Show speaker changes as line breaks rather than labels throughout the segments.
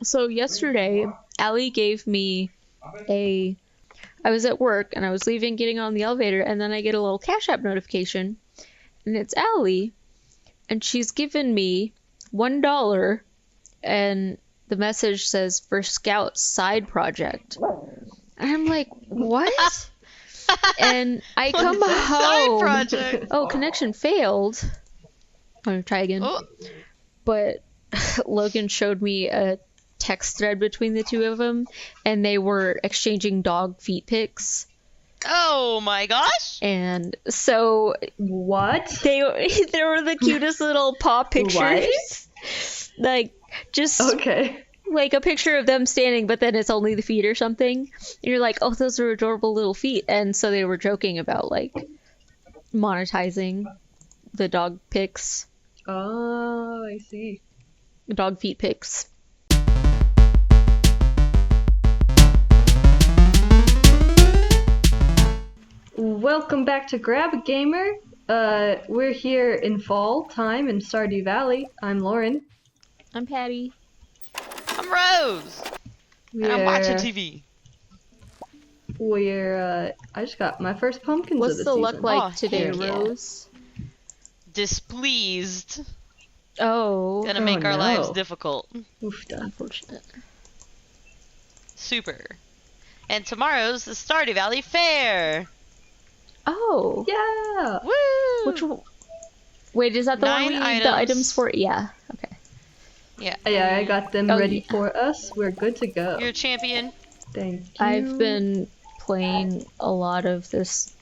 So yesterday, Allie gave me a. I was at work and I was leaving, getting on the elevator, and then I get a little Cash App notification, and it's Allie, and she's given me $1, and the message says for Scout side project. And I'm like, what? And I come home.
Project?
Oh, connection failed. I'm gonna try again.
Oh.
But Logan showed me a text thread between the two of them, and they were exchanging dog feet pics.
Oh my gosh!
And so
What?
they were the cutest little paw pictures. Like just
Okay.
like a picture of them standing, but then it's only the feet or something. And you're like, oh, those are adorable little feet. And so they were joking about like monetizing the dog pics,
Oh, I see.
dog feet pics.
Welcome back to Grab a Gamer. We're here in fall time in Stardew Valley. I'm Lauren.
I'm Patty.
I'm Rose! And I'm watching TV.
I just got my first pumpkins
What's
of the
the
season.
luck like
Oh,
today,
heck yeah.
Rose?
Displeased.
Oh,
Gonna make our
no.
lives difficult.
Oofda.
unfortunate.
Super. And tomorrow's the Stardew Valley Fair!
Oh,
Yeah!
Woo!
which one? Wait, is that the one
9
we need
items.
the items for? Yeah. Okay.
Yeah.
Yeah, I got them
Oh,
ready
yeah.
for us. We're good to go.
You're a champion.
Thank you.
I've been playing a lot of this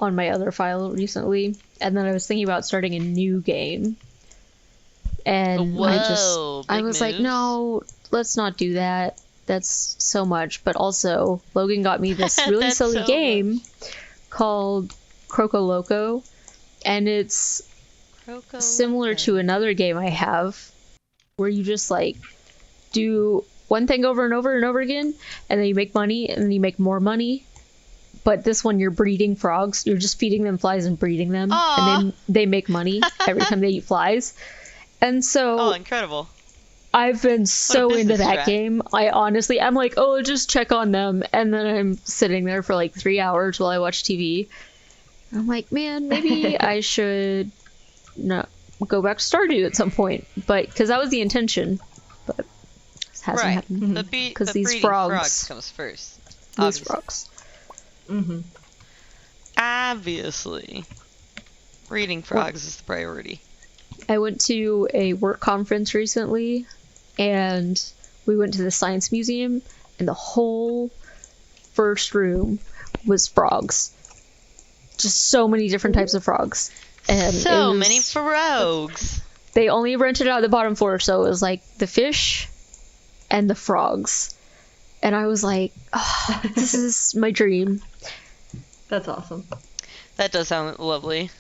on my other file recently, and then I was thinking about starting a new game. And
Whoa,
I
big
was like,
moves.
no, let's not do that. That's so much. But also, Logan got me this really
That's
silly
so
game called Croco Loco, and it's
Croco
similar
Loco.
to another game I have where you just like do one thing over and over and over again, and then you make money, and then you make more money. But this one, you're breeding frogs. You're just feeding them flies and breeding them,
Aw.
and then they make money every time they eat flies. And so
Oh, incredible.
I've been so into
business
that
strat.
game. I'm like, oh, just check on them, and then I'm sitting there for like 3 hours while I watch TV. I'm like, man, maybe I should not go back to Stardew at some point, but because that was the intention, but it hasn't
Right.
happened.
The,
'Cause
the
these
breeding
frogs-
comes first.
These
Obviously.
frogs.
Mm-hmm.
Obviously. Breeding frogs is the priority.
I went to a work conference recently, and we went to the science museum, and the whole first room was frogs. Just so many different types of frogs. And
So
it was-
many frogs.
They only rented out the bottom floor, so it was like the fish and the frogs. And I was like, oh, this is my dream.
That's awesome.
That does sound lovely.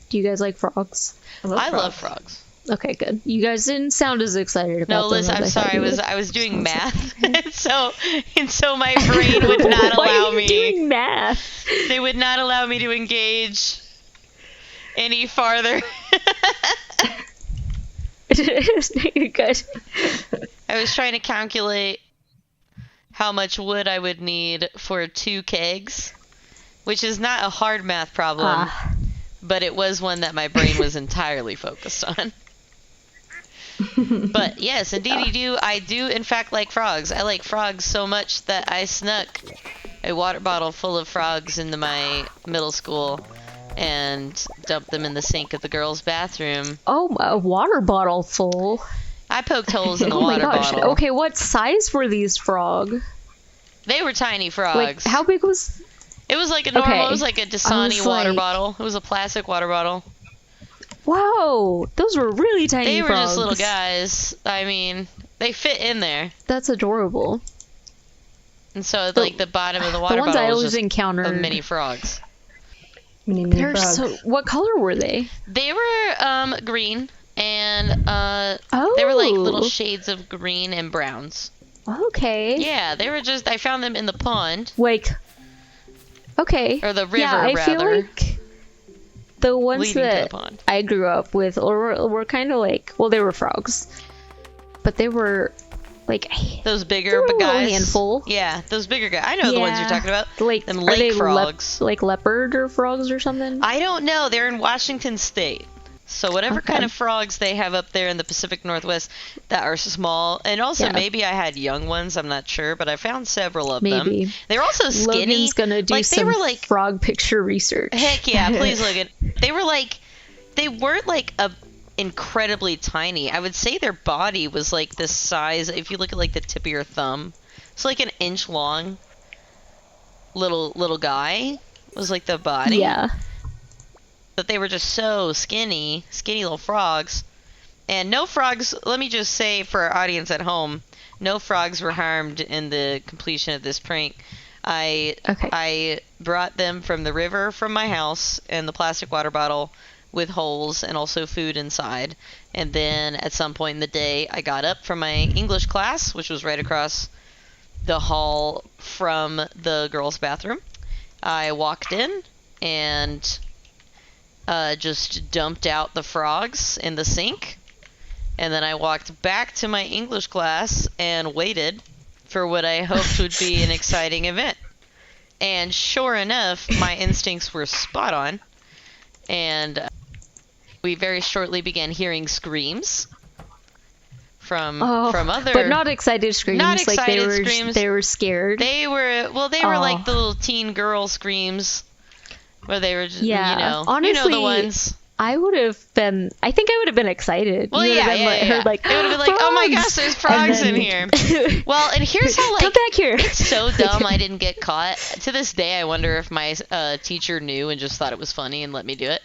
Do you guys like frogs?
I love frogs.
Okay, good. You guys didn't sound as excited about
No,
them
listen,
as
I'm
I thought
sorry.
you would.
I was doing math, and so my brain would not
Why
allow
are you
me.
doing math?
They would not allow me to engage any farther.
You're good.
I was trying to calculate how much wood I would need for 2 kegs, which is not a hard math problem,
Ah,
but it was one that my brain was entirely focused on. But yes, indeed, I do in fact like frogs. I like frogs so much that I snuck a water bottle full of frogs into my middle school and dumped them in the sink of the girls' bathroom.
oh, a water bottle full.
I poked holes in the
Oh my
water
gosh.
bottle.
Okay, what size were these frog?
They were tiny frogs.
Like, how big was...
It was like a normal,
Okay.
it was like a
I
Dasani
was
water
like-
bottle. It was a plastic water bottle.
Whoa, those were really tiny
They were
frogs.
just little guys. I mean, they fit in there.
That's adorable.
And so, like, the bottom of the water
The ones
bottle
I
was
always
just
encountered.
of mini frogs.
Mini
They're
frogs.
so... What color were they?
They were green, and
Oh.
they were like little shades of green and browns.
Okay.
Yeah, they were just, I found them in the pond,
Like... Okay.
or the river,
yeah, I
rather.
feel like the ones
Leading to the
that
pond.
I grew up with were kind of like... Well, they were frogs. but they were like
Those
they
bigger
were a little
guys.
handful.
Yeah, those bigger guys. I know the ones you're talking about.
Like,
Them
are
lake
they
frogs.
like leopard or frogs or something?
I don't know. They're in Washington State. So whatever
Okay.
kind of frogs they have up there in the Pacific Northwest that are small, and also
Yeah.
maybe I had young ones, I'm not sure, but I found several of them.
Maybe.
They were also skinny.
Logan's gonna do
like,
some
they were like,
frog picture research.
heck yeah, please Logan. They were like, they weren't like incredibly tiny. I would say their body was like the size, if you look at like the tip of your thumb, it's like an inch long little guy was like the body.
Yeah.
But they were just so skinny little frogs. And no frogs, let me just say for our audience at home, no frogs were harmed in the completion of this prank. I brought them from the river from my house in the plastic water bottle with holes and also food inside. And then at some point in the day, I got up from my English class, which was right across the hall from the girls' bathroom. I walked in and just dumped out the frogs in the sink. And then I walked back to my English class and waited for what I hoped would be an exciting event. And sure enough, my instincts were spot on. And we very shortly began hearing screams from other,
but not excited screams.
Not
like
excited screams.
They were scared.
They were like the little teen girl screams, where they were just,
honestly,
you know the ones.
I would have been. I think I would have been excited.
Well,
you would
yeah,
have been,
yeah.
Heard like,
it would have been like, oh my gosh, there's frogs in here. Well, and here's how
come back here.
It's so dumb I didn't get caught. To this day, I wonder if my teacher knew and just thought it was funny and let me do it.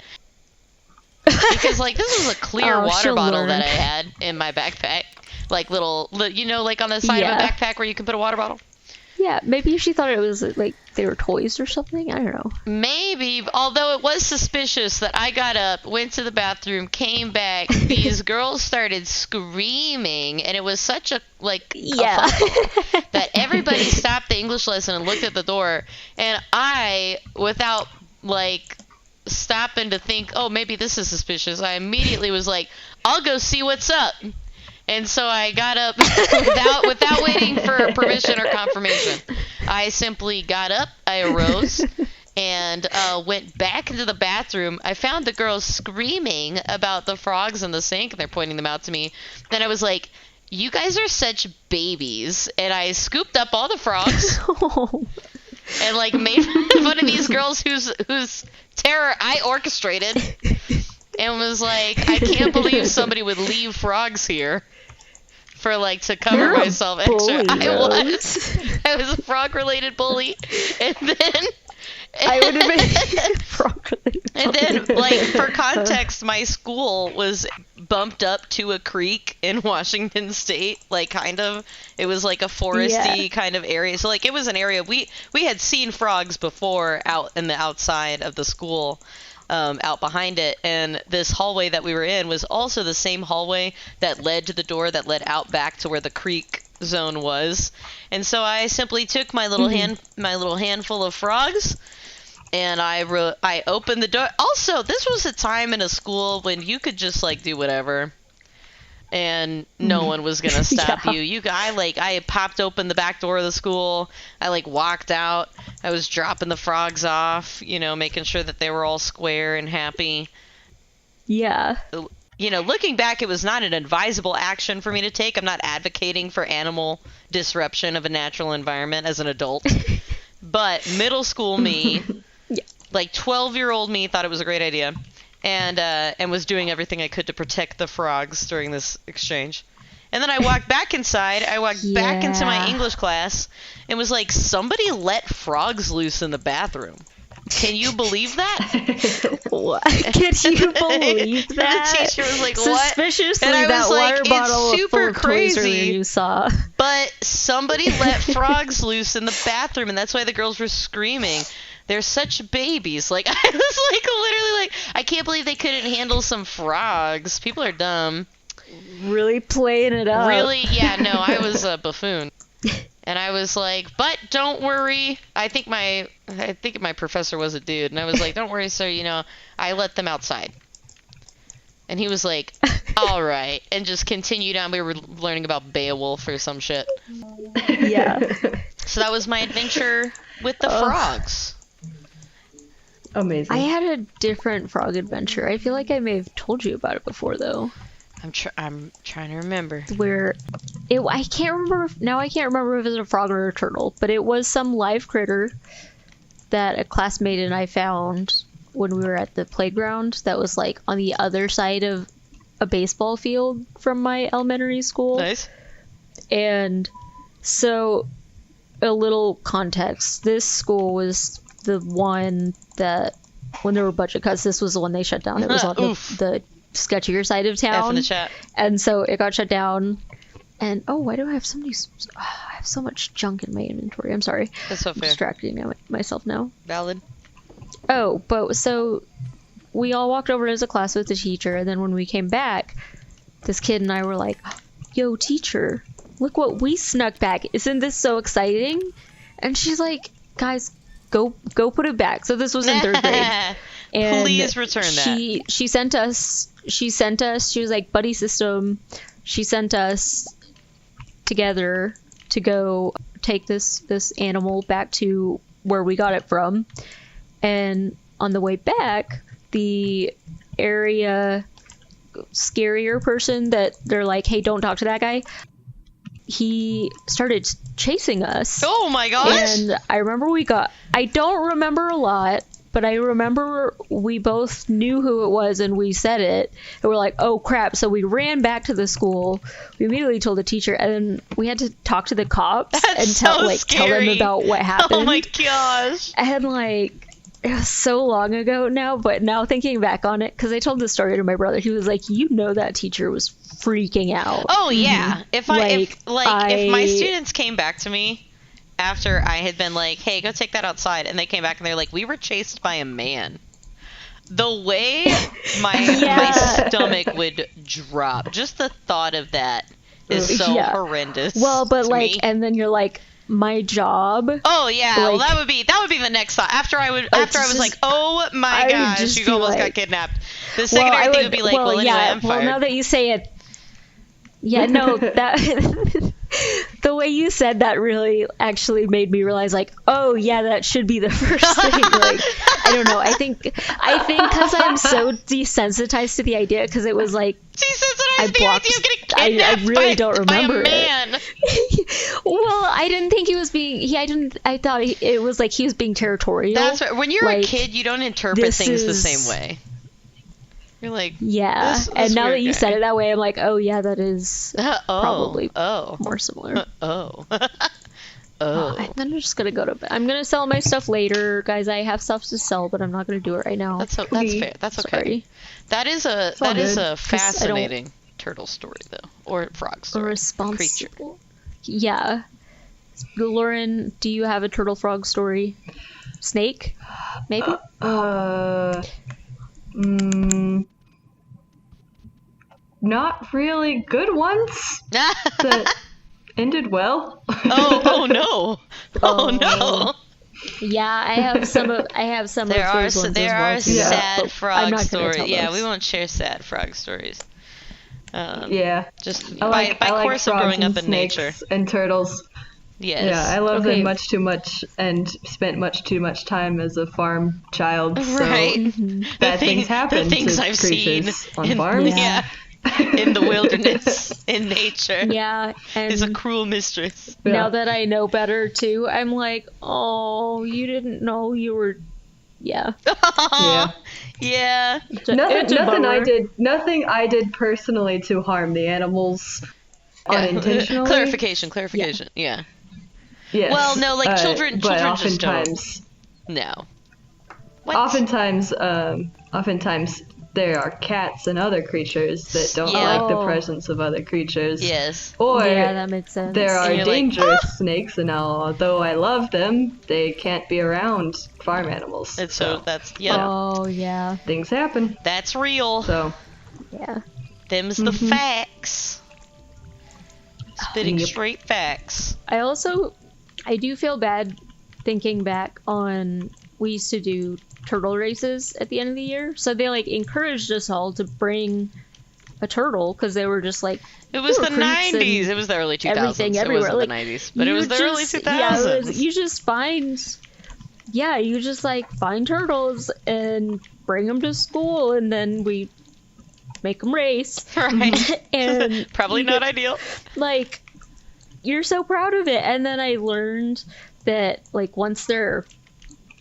Because like this was a clear water bottle
learn.
that I had in my backpack, like little, like on the side of a backpack where you can put a water bottle.
Yeah, maybe she thought it was like they were toys or something. I don't know.
Maybe, although it was suspicious that I got up, went to the bathroom, came back, these girls started screaming, and it was such a kerfuffle that everybody stopped the English lesson and looked at the door, and I, without stopping to think, oh, maybe this is suspicious, I immediately was like, I'll go see what's up. And so I got up without waiting for permission or confirmation. I simply got up, I arose, and went back into the bathroom. I found the girls screaming about the frogs in the sink, and they're pointing them out to me. Then I was like, you guys are such babies. And I scooped up all the frogs and made fun of these girls whose terror I orchestrated. And was like, I can't believe somebody would leave frogs here for to cover
You're
myself
a
extra.
bully,
I was a frog related bully. And then
I would have been frog related.
And then for context, my school was bumped up to a creek in Washington State, kind of. It was a foresty kind of area. So it was an area we had seen frogs before out in the outside of the school. Out behind it, and this hallway that we were in was also the same hallway that led to the door that led out back to where the creek zone was. And so I simply took my little handful of frogs, and I opened the door. Also, this was a time in a school when you could just do whatever, and no one was gonna stop you. I popped open the back door of the school. I walked out. I was dropping the frogs off, making sure that they were all square and happy.
Yeah.
Looking back, it was not an advisable action for me to take. I'm not advocating for animal disruption of a natural environment as an adult. But middle school me, 12-year-old me thought it was a great idea. And was doing everything I could to protect the frogs during this exchange. And then I walked back inside. I walked back into my English class and was like, somebody let frogs loose in the bathroom. Can you believe that?
What? Can you believe that?
And the teacher was like, what?
Suspiciously,
and I
that
was
water
like,
bottle
it's super
full of toys
crazy.
earlier you saw.
But somebody let frogs loose in the bathroom, and that's why the girls were screaming. They're such babies. I was literally I can't believe they couldn't handle some frogs. People are dumb.
Really playing it up.
Really? Yeah, no, I was a buffoon. And I was like, but don't worry. I think my professor was a dude. And I was like, don't worry, sir, I let them outside. And he was like, all right, and just continued on. We were learning about Beowulf or some shit.
Yeah.
So that was my adventure with the
Ugh.
frogs.
Amazing.
I had a different frog adventure. I feel like I may have told you about it before, though.
I'm trying to remember.
Where I can't remember now. I can't remember if it was a frog or a turtle, but it was some live critter that a classmate and I found when we were at the playground. That was like on the other side of a baseball field from my elementary school.
Nice.
And so, a little context: this school was the one that, when there were budget cuts, this was the one they shut down. It was on the sketchier side of
F in
town,
the chat.
and so it got shut down. And why do I have so many? I have so much junk in my inventory. I'm sorry.
That's so
I'm
fair.
distracting myself now.
Valid.
Oh, but so we all walked over as a class with the teacher, and then when we came back, this kid and I were like, "Yo, teacher, look what we snuck back! Isn't this so exciting?" And she's like, "Guys, go put it back." So this was in 3rd grade. And
Please return that.
She sent us. She was like, buddy system. She sent us together to go take this animal back to where we got it from. And on the way back, the area scarier person that they're like, hey, don't talk to that guy, he started chasing us.
Oh my gosh!
And I remember I don't remember a lot, but I remember we both knew who it was and we said it. And we're like, oh crap. So we ran back to the school. We immediately told the teacher, and then we had to talk to the cops and tell them
scary.
about what happened.
Oh my gosh!
And like, it was so long ago now, but now thinking back on it, because I told this story to my brother, he was like, that teacher was freaking out.
Oh yeah. If
Like,
if my students came back to me after I had been like, hey, go take that outside, and they came back and they're like, we were chased by a man, the way my stomach would drop, just the thought of that is so horrendous.
Well, but
to
like,
me.
and then you're like, my job.
Oh yeah, well
like,
that would be the next thought. After I was like, oh my gosh, you almost got kidnapped. The secondary thing would be like, well anyway, I'm fired.
Well, now that you say it, yeah, no, that the way you said that really actually made me realize, like, oh yeah, that should be the first thing. Like, I don't know. I think because I'm so desensitized to the idea, because it was like,
I blocked.
I really don't remember
it.
Well, I didn't think he was being. I thought it was like he was being territorial.
That's right. When you're
like,
a kid, you don't interpret things the same way. You're like,
yeah.
this
And now that you
guy.
said it that way, I'm like, oh yeah, that is probably more similar.
Oh.
And then I'm just gonna go to bed. I'm gonna sell my stuff later, guys. I have stuff to sell, but I'm not gonna do it right now.
That's fair. That's okay.
Sorry.
That is a fascinating turtle story though, or frog story. Creature.
Yeah. Lauren, do you have a turtle frog story? Snake? Maybe?
Not really good ones that ended well.
Oh no! Oh no!
Yeah, I have some of
There are
those ones
there are
as well, too,
sad
but
frog
I'm not gonna
stories.
tell
Yeah,
those.
we won't share sad frog stories.
Yeah.
Just
I like
course of
frogs
growing
and
up in
snakes
nature.
and turtles.
Yes.
Yeah, I love
Okay.
them much too much and spent much too much time as a farm child. So
Right.
bad things happen
the things
to
I've
creatures
seen
on
in,
farms.
Yeah. In the wilderness, in nature.
Yeah, and
Is a cruel mistress.
now that I know better too, I'm like, oh, you didn't know you were. Yeah.
Yeah.
Yeah.
It's a
Nothing
bummer.
I did personally to harm the animals unintentionally.
Clarification. Yeah.
Yes.
Well, no, like children
but
just don't.
oftentimes,
No. What?
oftentimes there are cats and other creatures that don't
Yeah.
like the
Oh.
presence of other creatures.
Yes.
Or
Yeah, that makes sense.
there are
And you're like,
dangerous snakes, and although I love them, they can't be around farm animals.
It's so that's yeah.
Oh yeah,
Things happen.
That's real.
So
yeah.
Them's the facts. Spitting
Yep.
straight facts.
I do feel bad thinking back on, we used to do turtle races at the end of the year. So they like encouraged us all to bring a turtle because they were just like
It was the
recruits and
90s. It was the early 2000s.
everything
It
everywhere.
wasn't
Like,
the 90s, but it was the early 2000s.
Yeah, you just find, you just like find turtles and bring them to school, and then we make them race.
Right.
And
Probably not ideal.
like, you're so proud of it. And then I learned that like once they're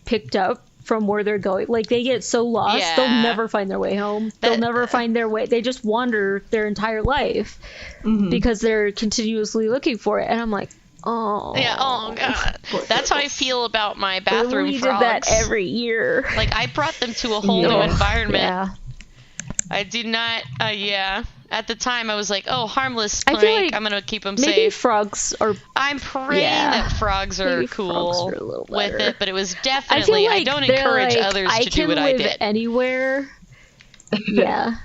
picked up from where they're going, like they get so lost,
Yeah.
they'll never find their way home. They'll never find their way. They just wander their entire life because they're continuously looking for it. And I'm like, oh.
Yeah, oh god. That's how I feel about my bathroom
we
frogs.
did that every year.
Like, I brought them to a whole new environment.
Yeah.
I do not, yeah. At the time, I was like, oh, harmless
I feel
prank.
like
I'm gonna keep them
Maybe
safe.
frogs are.
I'm praying
Yeah.
that frogs are
Maybe
cool
frogs are a little
with
better.
it, but it was
I
definitely,
feel like
I don't
they're
encourage
like,
others
I
to
can
do what I
live
did.
anywhere. Yeah.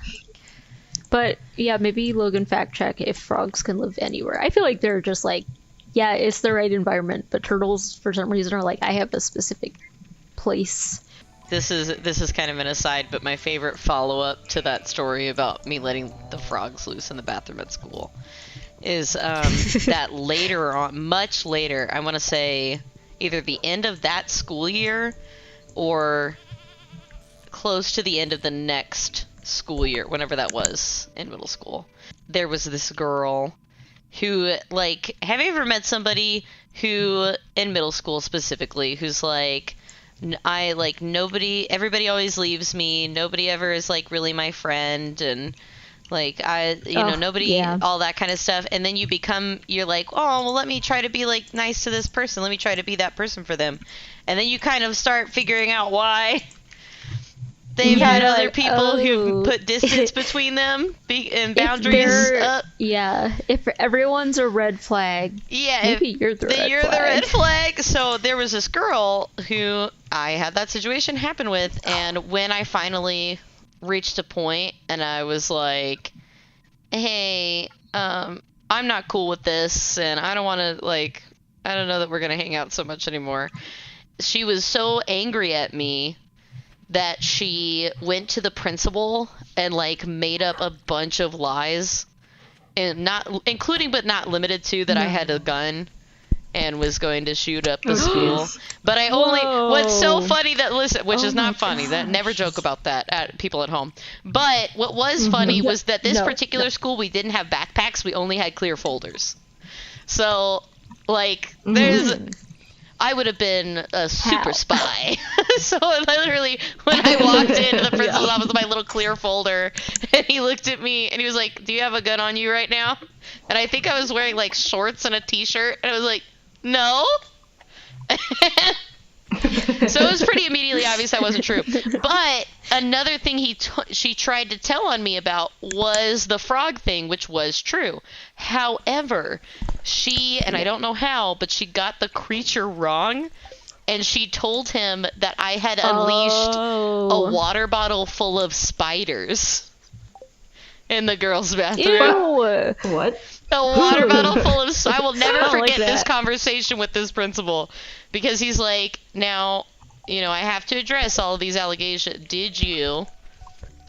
But yeah, maybe Logan fact check if frogs can live anywhere. I feel like they're just like, yeah, it's the right environment, but turtles for some reason are like, I have a specific place.
This is kind of an aside, but my favorite follow-up to that story about me letting the frogs loose in the bathroom at school is that later on, much later, I want to say either the end of that school year or close to the end of the next school year, whenever that was in middle school, there was this girl who, like, have you ever met somebody who, in middle school specifically, who's like, everybody always leaves me, nobody ever is, like, really my friend, and, like, nobody, all that kind of stuff, and then you're like, oh, well, let me try to be, like, nice to this person, let me try to be that person for them, and then you kind of start figuring out why they've had other people who put distance between them and boundaries up.
Yeah, if everyone's a red flag, maybe you're the red flag.
You're the red flag. So there was this girl who I had that situation happen with, and when I finally reached a point and I was like, hey, I'm not cool with this, and I don't want to, like, I don't know that we're going to hang out so much anymore. She was so angry at me that she went to the principal and, like, made up a bunch of lies, and including but not limited to that I had a gun and was going to shoot up the school. But I only, what's so funny that, listen, which is not funny, that never joke about that at people at home. But what was funny was that this particular school, we didn't have backpacks, we only had clear folders. So, like, I would have been a super spy. So literally, when I walked into the principal's office with my little clear folder, and he looked at me and he was like, do you have a gun on you right now? And I think I was wearing, like, shorts and a t-shirt, and I was like, no. So it was pretty immediately obvious that wasn't true. But another thing she tried to tell on me about was the frog thing, which was true. However, and I don't know how, but she got the creature wrong, and she told him that I had unleashed a water bottle full of spiders in the girls' bathroom.
Ew.
What?
A water bottle full of... I will never forget this conversation with this principal, because he's like, now, I have to address all of these allegations. Did you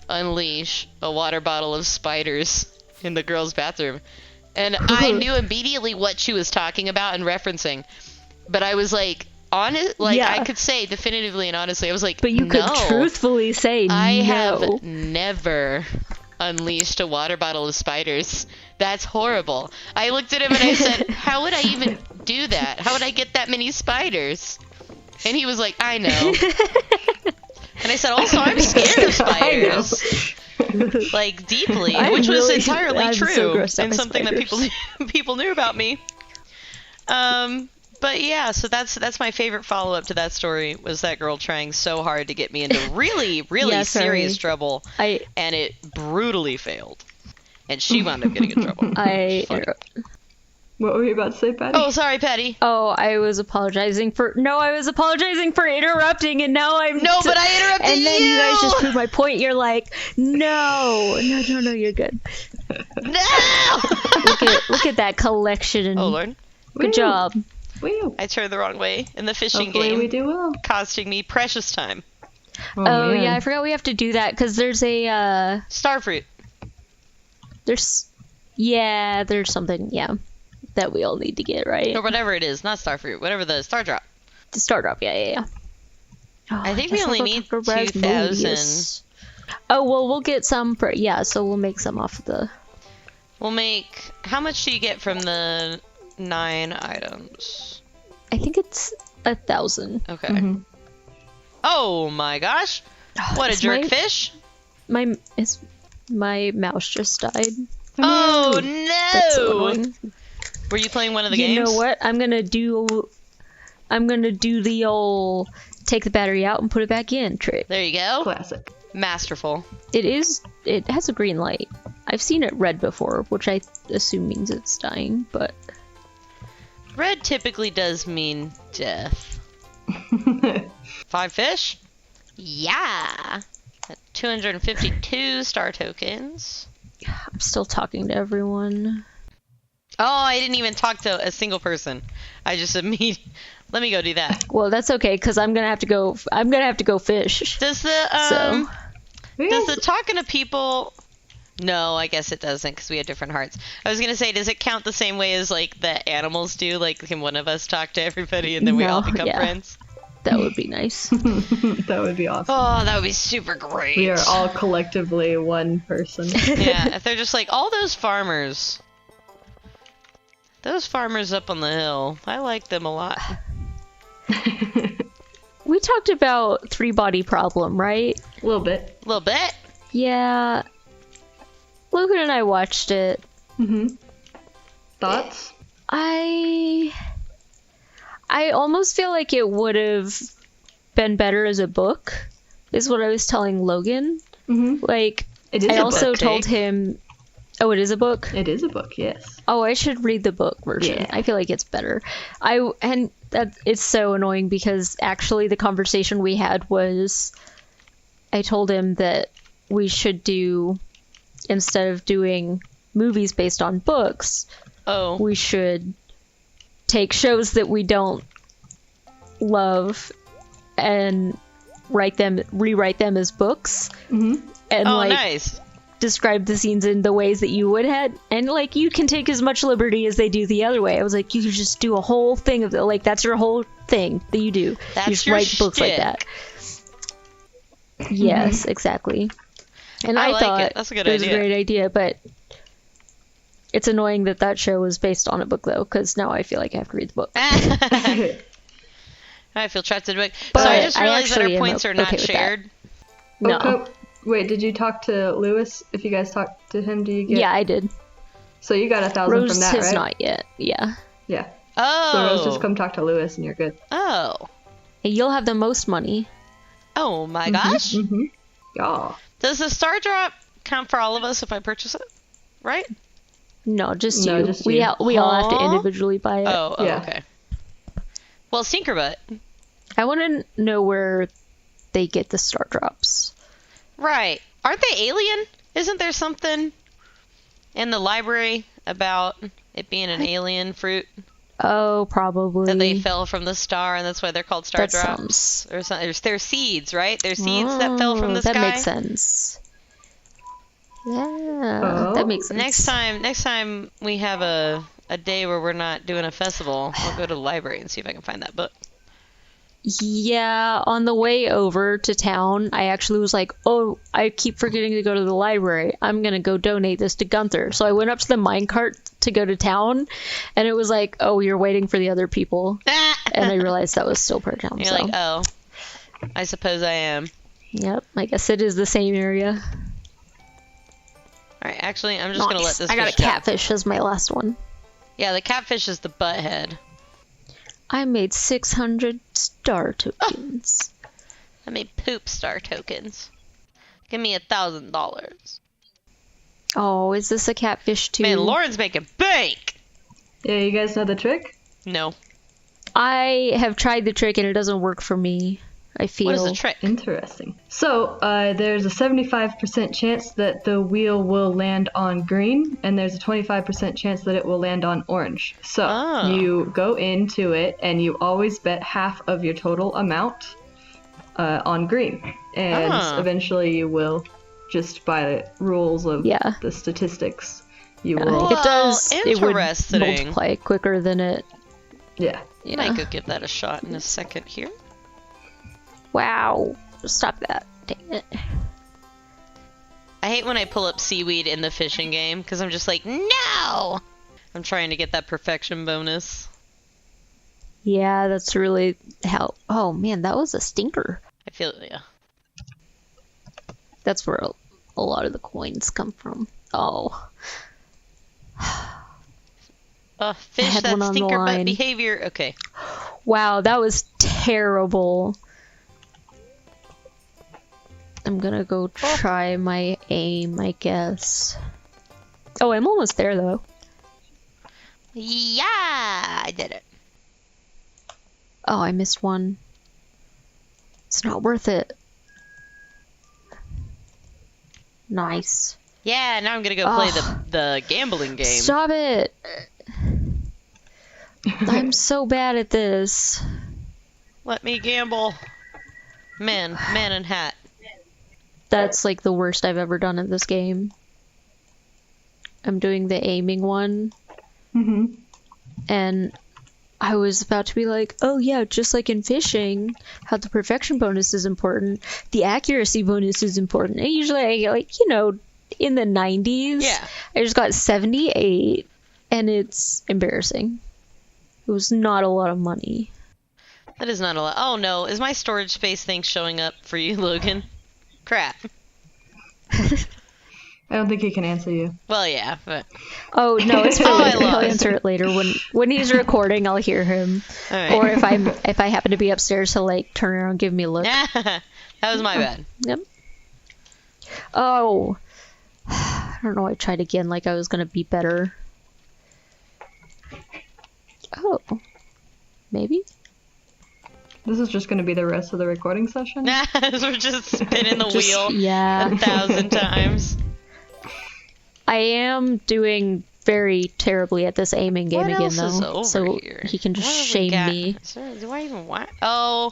unleash a water bottle of spiders in the girls' bathroom? And I knew immediately what she was talking about and referencing, but I was like, honest, like, I could say definitively and honestly, I was like,
but you could truthfully say
I
no.
have never unleashed a water bottle of spiders. That's horrible. I looked at him and I said, how would I even do that? How would I get that many spiders? And he was like, I know. And I said, also, I'm scared of spiders. Like, deeply, which was entirely true, and something that people knew about me. But yeah, so that's my favorite follow-up to that story, was that girl trying so hard to get me into really, really serious trouble, and it brutally failed. And she wound up getting in trouble.
What were you about to say, Patty?
Oh, sorry, Patty.
Oh, I was apologizing for interrupting, and now I'm...
No, but I interrupted you!
And then you guys just proved my point. You're like, no, you're good.
No!
Look at that collection.
Oh, Lord.
Good job.
Woo.
I turned the wrong way in the fishing
Hopefully
game.
we do well.
Costing me precious time.
Oh
man.
yeah, I forgot we have to do that because there's a
Starfruit.
there's something that we all need to get right.
Or whatever it is. Not Starfruit. Whatever the Star Drop.
The Star Drop, yeah. Oh,
I think we
guess I'll
only
go
need
talk to
2,000.
Rasmodeus. Oh well, we'll get some for so we'll make some off of the.
We'll make... How much do you get from the 9 items?
I think it's 1,000.
Okay.
Mhm.
Oh my gosh! What a
Is
jerk
my-
fish!
My mouse just died.
Oh
That's so
no!
annoying.
Were you playing one of the
You
games?
know what? I'm gonna do the old take the battery out and put it back in trick.
There you go.
Classic.
Masterful.
It has a green light. I've seen it red before, which I assume means it's dying, but
Red typically does mean death. 5 fish? Yeah! At 252 star tokens.
I'm still talking to everyone.
Oh, I didn't even talk to a single person. I just let me go do that.
Well, that's okay because I'm gonna have to go fish.
Does the
So
does the talking to people? No, I guess it doesn't because we have different hearts. I was gonna say, does it count the same way as like the animals do? Like, can one of us talk to everybody and then we all
No,
become
yeah.
friends?
that would be nice.
That would be awesome.
Oh, that would be super great.
We are all collectively one person.
Yeah, if they're just like all those farmers up on the hill, I like them a lot.
We talked about 3-body problem, right?
A little bit.
A little bit.
Yeah. Logan and I watched it.
Mm-hmm. Thoughts?
I almost feel like it would have been better as a book, is what I was telling Logan.
Mm-hmm.
Like,
It is
I
a
also
book.
told him. Oh, it is a book?
It is a book, yes.
Oh, I should read the book version.
Yeah.
I feel like it's better. And that it's so annoying because actually the conversation we had was I told him that we should do, instead of doing movies based on books,
Oh.
we should take shows that we don't love and rewrite them as books
Mm-hmm.
and
Oh,
like
nice.
describe the scenes in the ways that you would have, and like you can take as much liberty as they do the other way. I was like, you could just do a whole thing of it, like that's your whole thing that you do.
That's
you just
your
write books like
shtick.
that. Yes, exactly. And
I
I
like
thought
it. That's a good
it was
idea.
a great idea, but it's annoying that that show was based on a book though, because now I feel like I have to read the book.
I feel trapped in a book.
But
So I just
I
realized that
actually
our
am
points are
okay
not
with that.
shared.
No.
Okay. Wait, did you talk to Lewis? If you guys talked to him, do you get?
Yeah, I did.
So you got 1,000
Rose
from that,
has
right?
not yet. Yeah.
Yeah.
Oh.
So Rose, just come talk to Lewis and you're good.
Oh.
Hey, you'll have the most money.
Oh my gosh.
Mm-hmm. Yeah.
Does the star drop count for all of us if I purchase it? Right?
No, just
No,
you.
just
we
you.
we all have to
Huh?
individually buy it.
Oh,
Yeah.
okay. Well, Stinkerbutt.
I want to know where they get the star drops.
Right. Aren't they alien? Isn't there something in the library about it being an alien fruit
Oh, probably.
that they fell from the star and that's why they're called star
That
drops?
sounds-
Or something. They're seeds, right? They're seeds that fell from the
that
sky.
makes sense. Yeah,
Oh.
that makes sense.
Next time we have a day where we're not doing a festival, I'll go to the library and see if I can find that book.
Yeah, on the way over to town, I actually was like, oh, I keep forgetting to go to the library. I'm going to go donate this to Gunther. So I went up to the minecart to go to town, and it was like, oh, you're waiting for the other people. And I realized that was still per town.
You're
So,
like, oh, I suppose I am.
yep, I guess it is the same area.
All right, actually, I'm just gonna let this.
I got a
fish go.
catfish as my last one.
Yeah, the catfish is the butthead.
I made 600 star tokens.
I made poop star tokens. Give me $1,000.
Oh, is this a catfish too?
Man, Lauren's making bank.
Yeah, you guys know the trick?
No.
I have tried the trick and it doesn't work for me. I feel.
What is the trick?
Interesting. So, there's a 75% chance that the wheel will land on green, and there's a 25% chance that it will land on orange. So,
Oh.
you go into it, and you always bet half of your total amount. on green, and eventually you will, just by rules of the statistics, you will.
It does. It would
Interesting.
multiply quicker than it.
Yeah.
I might go give that a shot in a second here.
Wow. Stop that. Dang it.
I hate when I pull up seaweed in the fishing game, because I'm just like, no! I'm trying to get that perfection bonus.
Yeah, that's really how. Oh man, that was a stinker.
I feel, yeah.
That's where a lot of the coins come from. Oh.
Fish
had
that
one on the
stinker butt
line.
behavior. Okay.
Wow, that was terrible. I'm gonna go try my aim, I guess. Oh, I'm almost there though.
Yeah, I did it.
Oh, I missed one. It's not worth it. Nice.
Yeah, now I'm gonna go play the gambling game.
Stop it! I'm so bad at this.
Let me gamble. Man in hat.
That's like the worst I've ever done in this game. I'm doing the aiming one.
Mm-hmm.
And I was about to be like, oh yeah, just like in fishing, how the perfection bonus is important, the accuracy bonus is important. And usually I get like, in the 90s.
Yeah.
I just got 78, and it's embarrassing. It was not a lot of money.
That is not a lot. Oh no, is my storage space thing showing up for you, Logan? Crap.
I don't think he can answer you.
Well, yeah, but...
Oh no, it's for
Oh, I
later. He'll
lost.
answer it later when he's recording. I'll hear him,
All right.
or if I happen to be upstairs, he'll like turn around and give me a look.
That was my bad.
Yep. Oh, I don't know. I tried again, like I was gonna be better. Oh, maybe.
This is just going to be the rest of the recording session?
We're just spinning the
Just-
wheel
yeah.
1,000 times.
I am doing very terribly at this aiming game
What
again,
else is
though,
over
so
here?
he can just
What have we
shame
got?
me.
So, do I even want? Oh,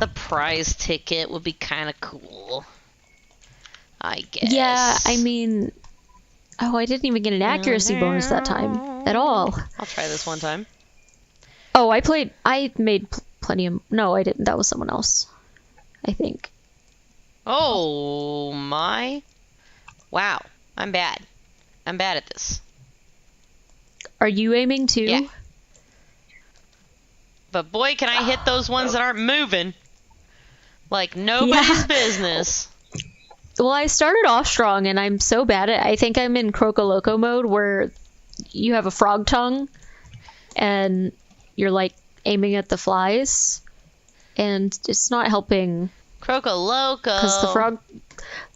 the prize ticket would be kind of cool. I guess.
Yeah, I mean, oh, I didn't even get an accuracy bonus that time at all.
I'll try this one time.
Oh, I made plenty of. No, I didn't. That was someone else, I think.
Oh my! Wow, I'm bad. I'm bad at this.
Are you aiming too?
Yeah. But boy, can I hit those ones that aren't moving. Like nobody's
Yeah.
business.
Well, I started off strong, and I'm so bad at. I think I'm in Croco Loco mode where you have a frog tongue, and you're like aiming at the flies, and it's not helping
Croco Loco.
because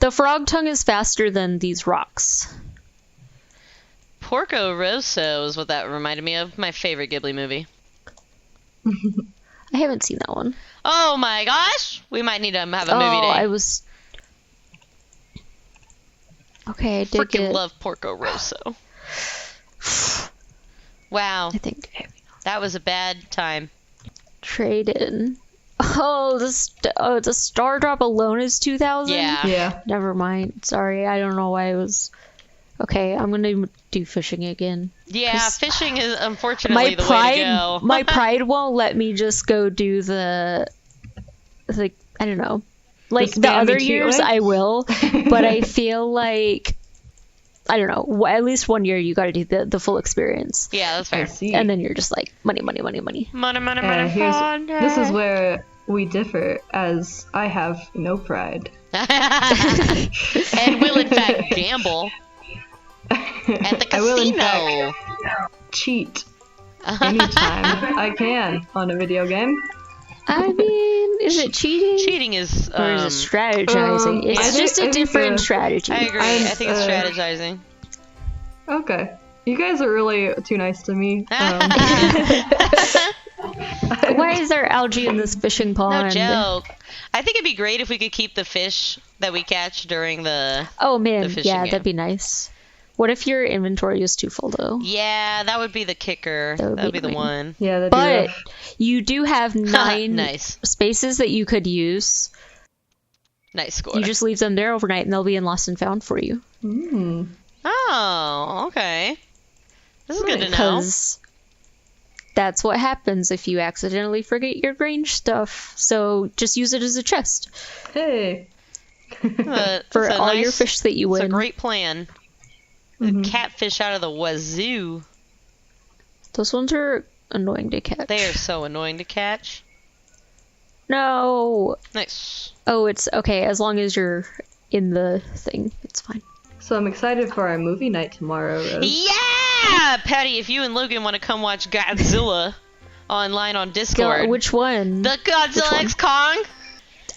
the frog tongue is faster than these rocks.
Porco Rosso is what that reminded me of. My favorite Ghibli movie.
I haven't seen that one.
Oh my gosh! We might need to have a movie day.
I was. Okay, I did
Freaking
get.
love Porco Rosso. Wow,
I think
that was a bad time.
trade in. Oh, the star drop alone is 2,000.
Yeah.
Yeah.
Never mind. Sorry, I don't know why I was. Okay, I'm gonna do fishing again.
Yeah,
'Cause
fishing is unfortunately
My
the way to
pride,
go.
my pride won't let me just go do the, like, I don't know, like the
spammy
other
cheat
years
way?
I will, but I feel like, I don't know, at least one year you got to do the full experience,
Yeah, that's
I
fair.
see.
and then you're just like money, money, money, money.
Money, money, money,
This is where we differ, as I have no pride.
and will in fact gamble at the casino.
I will in fact cheat anytime I can on a video game.
I mean, is it cheating?
Cheating is
Or is it strategizing?
I
It's
think-
just
I
a
think
different
the-
strategy.
I agree. I think it's strategizing.
Okay. You guys are really too nice to me.
Why is there algae in this fishing
No
pond?
joke. I think it'd be great if we could keep the fish that we catch during the
Oh man,
the fishing
yeah,
game.
that'd be nice. What if your inventory is too full, though?
Yeah, that would be the kicker.
That would
That would
be
be the
annoying.
one.
Yeah, that'd be
But
rough.
you do have 9
Nice.
spaces that you could use.
Nice score.
You just leave them there overnight, and they'll be in Lost and Found for you.
Oh, okay. This is good to know.
Because that's what happens if you accidentally forget your range stuff. So just use it as a chest
Hey.
for all your fish that you
It's a
win.
great plan. Catfish out of the wazoo.
Those ones are annoying to catch.
They are so annoying to catch.
No.
Nice.
Oh, it's okay. As long as you're in the thing, it's fine.
So I'm excited for our movie night tomorrow, Rose.
Yeah! Patty, if you and Logan want to come watch Godzilla online on Discord.
Which one?
The Godzilla
one?
X Kong?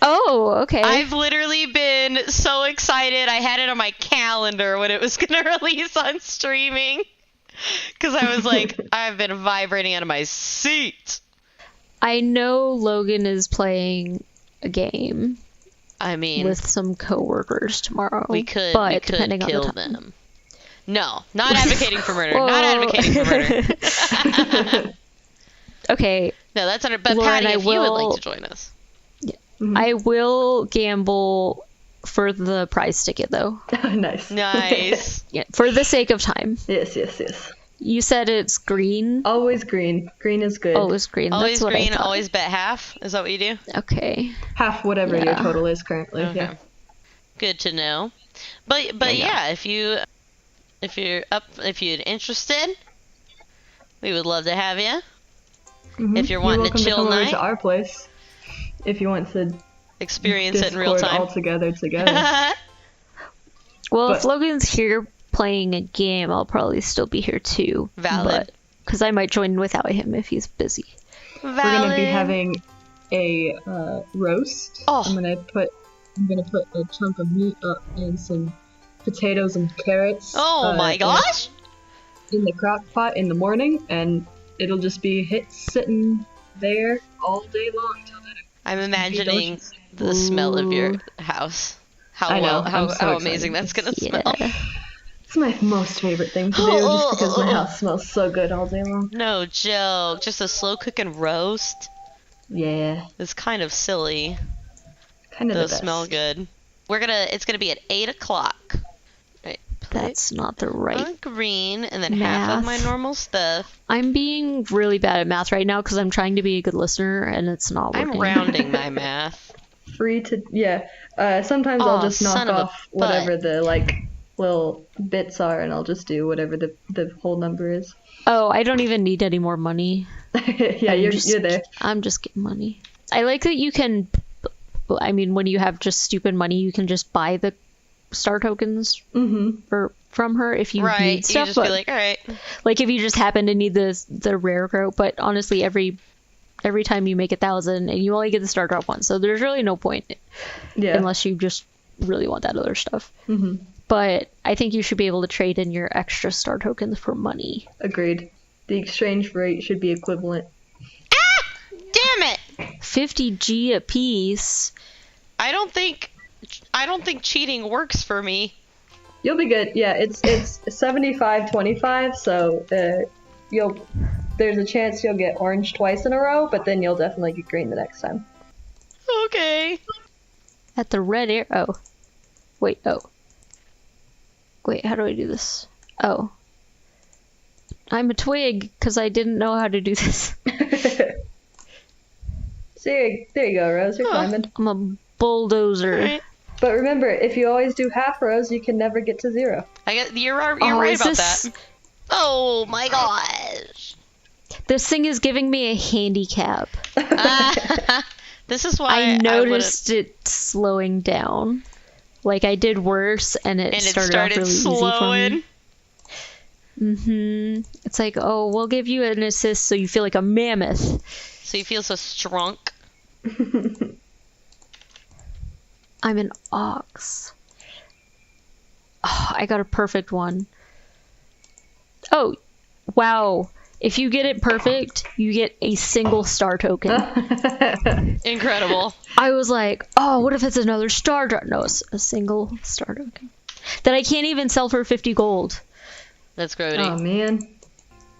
Oh, okay.
I've literally been so excited. I had it on my calendar when it was going to release on streaming. Because I was like, I've been vibrating out of my seat.
I know Logan is playing a game
I mean,
with some coworkers tomorrow.
we could
depending
kill
on the time.
them. No, not advocating for murder.
Whoa.
Not advocating for murder.
Okay,
No, that's under. But
Lauren,
Patty,
I
if you would like
will-
to join us,
I will gamble for the prize ticket, though.
Nice.
nice.
Yeah, for the sake of time.
Yes, yes, yes.
You said it's green.
Always green. Green is good.
Oh, it's green.
Always
That's what
green,
I thought.
always bet half. Is that what you do?
Okay.
Half whatever your
Yeah.
total is currently.
Okay.
Yeah.
Good to know. But yeah, if you're interested, we would love to have you.
Mhm.
If you're wanting
welcome
to chill
come over
night,
to our place, if you want to
experience it in
Discord
real time.
all together.
Well, if
But-
Logan's here playing a game, I'll probably still be here too.
Valid.
Because I might join without him if he's busy.
We're gonna be
Valid.
having a roast.
Oh.
I'm gonna put a chunk of meat up and some potatoes and carrots.
Oh my gosh!
In the crock pot in the morning, and it'll just be sitting there all day long till then.
I'm imagining
delicious.
the smell of your
Ooh.
house. How
I know,
well,
I'm
how
so
amazing that's gonna
Yeah.
smell.
It's my most favorite thing to do, just because my house smells so good all day long.
No joke. Just a slow cooking roast.
Yeah,
It's kind of silly.
kind of the
Those
best.
smell good. It's gonna be at 8:00. Right.
That's not the right.
On green, and then half of my
Math.
normal stuff.
I'm being really bad at math right now because I'm trying to be a good listener and it's not working.
I'm rounding my math.
Free to sometimes
Aw,
I'll just knock
son of a
off whatever the little bits are, and I'll just do whatever the whole number is.
Oh, I don't even need any more money.
Yeah, you're there.
I'm just getting money. I like that you can. I mean, when you have just stupid money, you can just buy the star tokens from her if you
Right.
need
You
stuff.
just
But
be like, all right.
like if you just happen to need the rare growth. But honestly, every time you make 1,000 and you only get the star drop once, so there's really no point
Yeah.
unless you just really want that other stuff. But I think you should be able to trade in your extra star tokens for money.
Agreed. The exchange rate should be equivalent.
Damn it!
50G a piece.
I don't think cheating works for me.
You'll be good. Yeah, it's 75-25, so there's a chance you'll get orange twice in a row, but then you'll definitely get green the next time.
Okay.
At the red arrow. Wait, oh. Wait, how do I do this? Oh. I'm a twig, because I didn't know how to do this.
So there you go, Rose. You're climbing.
I'm a bulldozer.
Alright.
But remember, if you always do half rows, you can never get to 0.
You're right
is
about
this-
that. Oh my gosh.
This thing is giving me a handicap.
This is why
I
wouldn't-
noticed it slowing down. Like I did worse, and it
and it
started
started
off really
slowing.
easy for me. It's like, oh, we'll give you an assist so you feel like a mammoth.
So you feel so strong.
I'm an ox. Oh, I got a perfect one. Oh, wow. If you get it perfect, you get a single star token.
Incredible.
I was like, oh, what if it's another star drop? No, it's a single star token. That I can't even sell for 50 gold.
That's grody.
Oh man.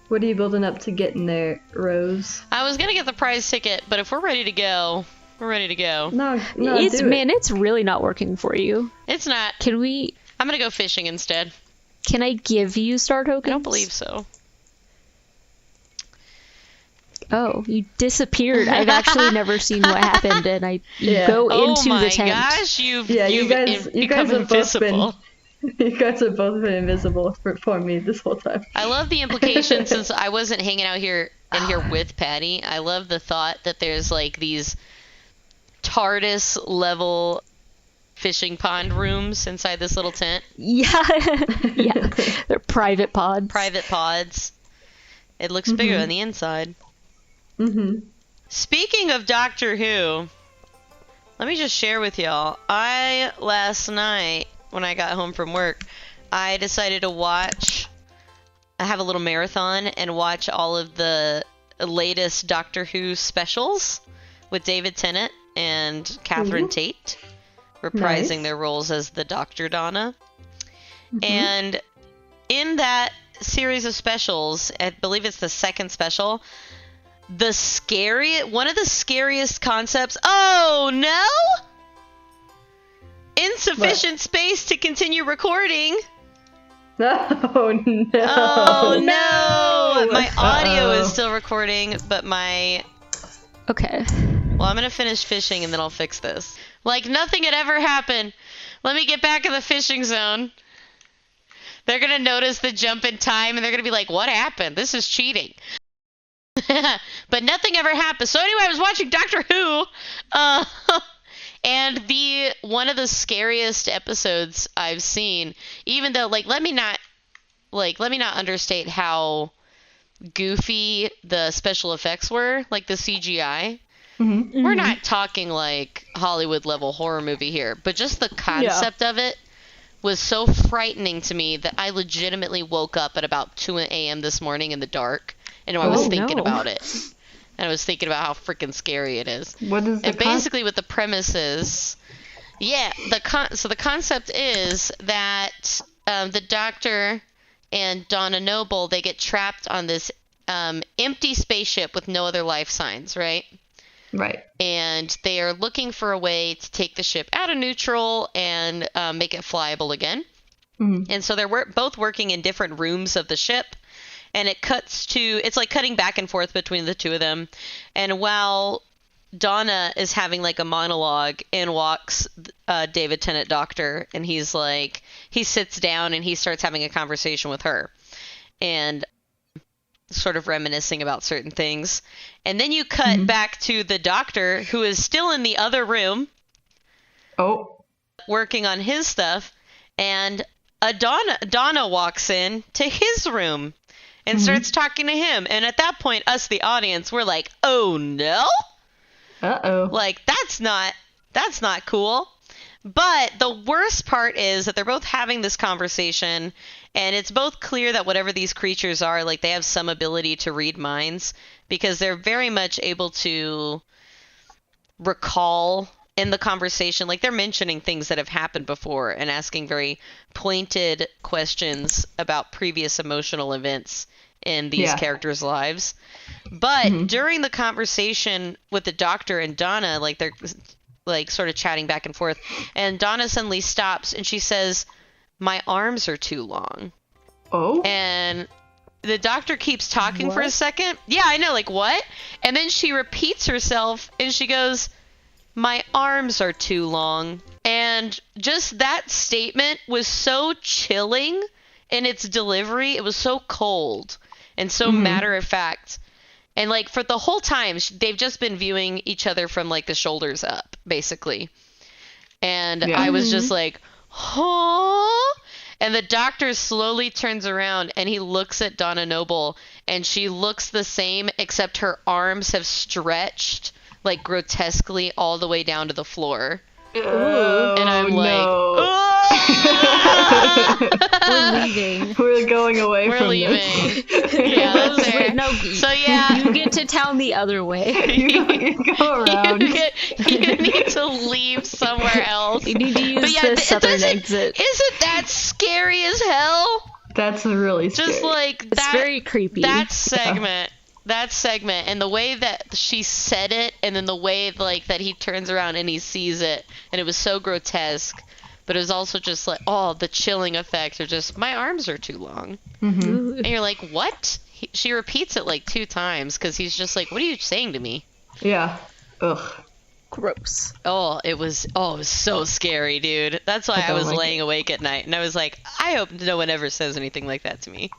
What are you building up to get in there, Rose?
I was gonna get the prize ticket, but if we're ready to go, we're ready to go.
No,
It's really not working for you.
It's not.
I'm
gonna go fishing instead.
Can I give you star tokens?
I don't believe so.
Oh, you disappeared. I've actually never seen what happened, and you go into the tent.
Oh my gosh, you've
you guys
become
have
invisible.
You guys have both been invisible for me this whole time.
I love the implication since I wasn't hanging out here with Patty. I love the thought that there's like these TARDIS level fishing pond rooms inside this little tent.
Yeah. Yeah. They're private pods.
Private pods. It looks bigger on the inside. Speaking of Doctor Who, let me just share with y'all. Last night, when I got home from work, I decided to have a little marathon and watch all of the latest Doctor Who specials with David Tennant and Catherine Tate reprising their roles as the Dr. Donna. And in that series of specials, I believe it's the second special, one of the scariest concepts. Oh no! Insufficient space to continue recording.
Oh no!
Oh no! My audio is still recording, but
Okay.
Well, I'm gonna finish fishing and then I'll fix this. Like nothing had ever happened. Let me get back in the fishing zone. They're gonna notice the jump in time and they're gonna be like, what happened? This is cheating. But nothing ever happened. So anyway, I was watching Doctor Who. And one of the scariest episodes I've seen, even though let me not understate how goofy the special effects were, like the CGI. We're not talking like Hollywood level horror movie here, but just the concept of it was so frightening to me that I legitimately woke up at about 2 a.m. this morning in the dark, and I was thinking about it. And I was thinking about how freaking scary it is.
What is
and basically what the premise is, so the concept is that the Doctor and Donna Noble, they get trapped on this empty spaceship with no other life signs, right?
Right.
And they are looking for a way to take the ship out of neutral and make it flyable again. And so they're both working in different rooms of the ship. And it's like cutting back and forth between the two of them. And while Donna is having like a monologue, in walks David Tennant Doctor, and he sits down and he starts having a conversation with her and sort of reminiscing about certain things. And then you cut back to the Doctor, who is still in the other room working on his stuff, and Donna walks in to his room and starts talking to him. And at that point, us, the audience, we're like, oh no?
Uh-oh.
Like, that's not cool. But the worst part is that they're both having this conversation, and it's both clear that whatever these creatures are, like, they have some ability to read minds, because they're very much able to recall in the conversation, like they're mentioning things that have happened before and asking very pointed questions about previous emotional events in these characters' lives. But during the conversation with the Doctor and Donna, like they're like sort of chatting back and forth, and Donna suddenly stops and she says, "My arms are too long."
Oh.
And the Doctor keeps talking for a second. Yeah, I know, like what? And then she repeats herself and she goes, "My arms are too long." And just that statement was so chilling in its delivery. It was so cold and so matter of fact. And like for the whole time, they've just been viewing each other from like the shoulders up, basically. And I was just like, huh? And the Doctor slowly turns around and he looks at Donna Noble, and she looks the same, except her arms have stretched like grotesquely all the way down to the floor.
Oh,
and I'm
no.
We're leaving.
We're going away
We're
from
leaving.
this.
Yeah, that's fair.
No,
so yeah,
you get to town the other way.
you go around.
You need to leave somewhere else.
You need to use the southern exit.
Isn't that scary as hell?
That's really scary.
Just like
It's very creepy.
That segment, and the way that she said it, and then the way like that he turns around and he sees it, and it was so grotesque. But it was also just like, oh, the chilling effect of just, my arms are too long.
Mm-hmm.
And you're like, what? She repeats it like 2 times because he's just like, what are you saying to me?
Yeah. Ugh.
Gross.
Oh, it was so scary, dude. That's why I was laying awake at night. And I was like, I hope no one ever says anything like that to me.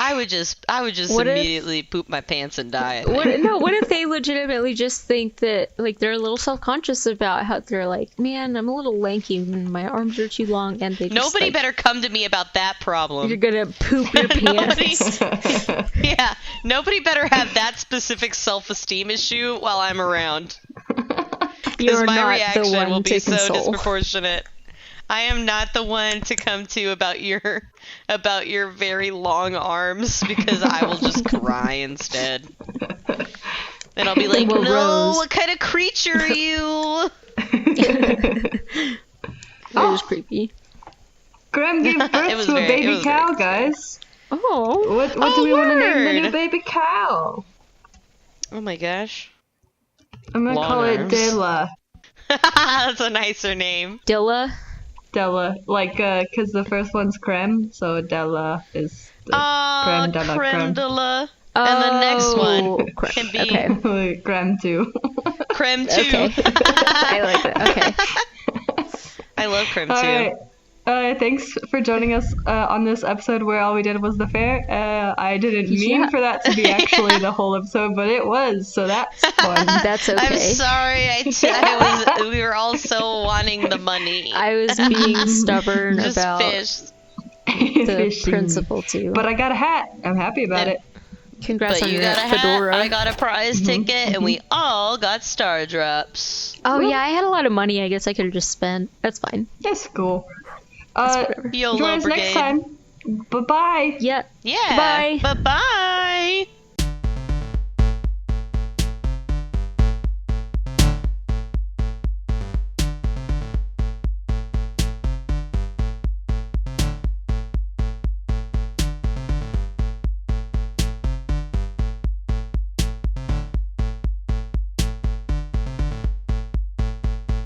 I would just immediately poop my pants and die.
What if they legitimately just think that, like, they're a little self-conscious about how they're like, man, I'm a little lanky and my arms are too long, and they just,
Nobody
like,
better come to me about that problem.
you're gonna poop your pants.
Yeah, nobody better have that specific self-esteem issue while I'm around.
You're
my
not
reaction
the one
will be
to
so
console.
disproportionate. I am not the one to come to about your very long arms, because I will just cry instead. And I'll be like,
Well,
no,
Rose.
what kind of creature are you?
It was creepy.
Graham gave birth to a baby cow, guys.
Oh.
What do we want to name the new
word.
baby cow?
Oh my gosh.
I'm gonna
Long
call it
arms.
Della.
That's a nicer name.
Dilla.
Della, like, cause the first one's creme, so Della is the
Ah,
creme de la
creme
creme.
de la. And the next one can be
Okay.
Creme too.
creme too.
Okay. I like it. Okay.
I love creme too.
Alright. Thanks for joining us on this episode where all we did was the fair. I didn't mean
Yeah.
for that to be actually the whole episode, but it was, so that's fun.
That's okay.
I'm sorry. We were all so wanting the money.
I was being stubborn
Just
about
fish.
the
Fishing.
principle too.
But I got a hat. I'm happy about it.
Congrats
But
on
you
your
got a hat,
fedora.
I got a prize ticket, and we all got star drops.
Oh yeah, I had a lot of money. I guess I could have just spent. That's fine.
That's cool.
Whatever.
YOLO
Join us
brigade.
next time. Bye-bye.
Yeah.
Yeah.
Bye.
Bye-bye.